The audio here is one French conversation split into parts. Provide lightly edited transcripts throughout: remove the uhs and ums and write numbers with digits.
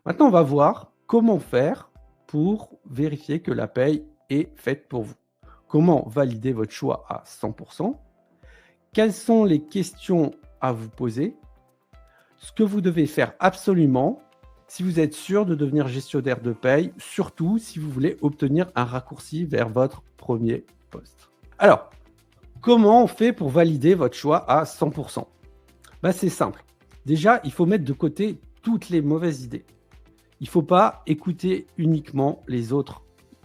Maintenant, on va voir comment faire pour vérifier que la paye est faite pour vous. Comment valider votre choix à 100%? Quelles sont les questions à vous poser? Ce que vous devez faire absolument si vous êtes sûr de devenir gestionnaire de paye, surtout si vous voulez obtenir un raccourci vers votre premier poste. Alors, comment on fait pour valider votre choix à 100%? C'est simple. Déjà, il faut mettre de côté toutes les mauvaises idées. Il ne faut pas écouter uniquement les autres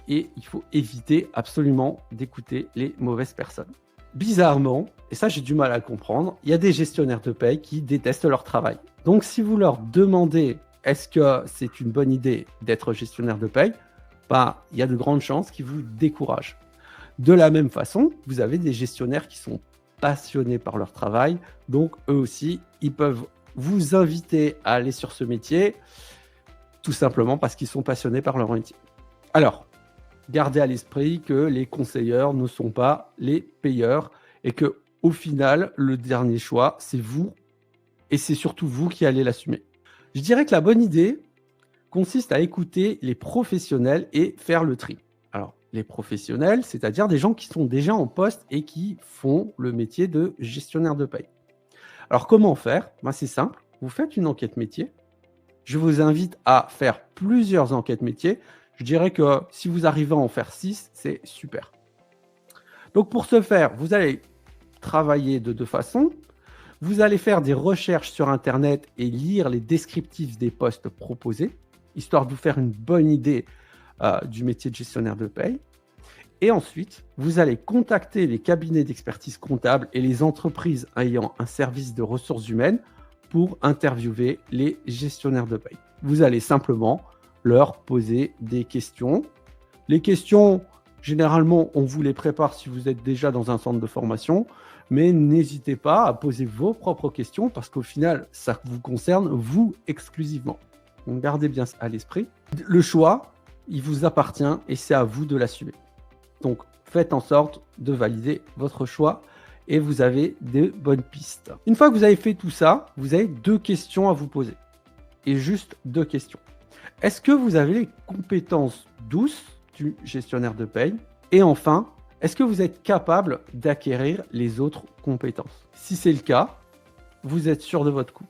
et il faut éviter absolument d'écouter les mauvaises personnes. Bizarrement, et ça j'ai du mal à le comprendre, il y a des gestionnaires de paye qui détestent leur travail. Donc si vous leur demandez est-ce que c'est une bonne idée d'être gestionnaire de paye, il y a de grandes chances qu'ils vous découragent. De la même façon, vous avez des gestionnaires qui sont passionnés par leur travail, donc eux aussi, ils peuvent vous inviter à aller sur ce métier, tout simplement parce qu'ils sont passionnés par leur métier. Alors, gardez à l'esprit que les conseilleurs ne sont pas les payeurs et que, au final, le dernier choix, c'est vous et c'est surtout vous qui allez l'assumer. Je dirais que la bonne idée consiste à écouter les professionnels et faire le tri. Alors, les professionnels, c'est-à-dire des gens qui sont déjà en poste et qui font le métier de gestionnaire de paye. Alors, comment faire? C'est simple, vous faites une enquête métier. Je vous invite à faire plusieurs enquêtes métiers. Je dirais que si vous arrivez à en faire 6, c'est super. Donc, pour ce faire, vous allez travailler de deux façons. Vous allez faire des recherches sur Internet et lire les descriptifs des postes proposés, histoire de vous faire une bonne idée du métier de gestionnaire de paye. Et ensuite, vous allez contacter les cabinets d'expertise comptable et les entreprises ayant un service de ressources humaines pour interviewer les gestionnaires de paye. Vous allez simplement leur poser des questions. Les questions, généralement, on vous les prépare si vous êtes déjà dans un centre de formation, mais n'hésitez pas à poser vos propres questions parce qu'au final, ça vous concerne, vous, exclusivement. Donc, gardez bien ça à l'esprit. Le choix, il vous appartient et c'est à vous de l'assumer. Donc, faites en sorte de valider votre choix et vous avez de bonnes pistes. Une fois que vous avez fait tout ça, vous avez 2 questions à vous poser. Et juste 2 questions. Est-ce que vous avez les compétences douces du gestionnaire de paye? Et enfin, est-ce que vous êtes capable d'acquérir les autres compétences? Si c'est le cas, vous êtes sûr de votre coup.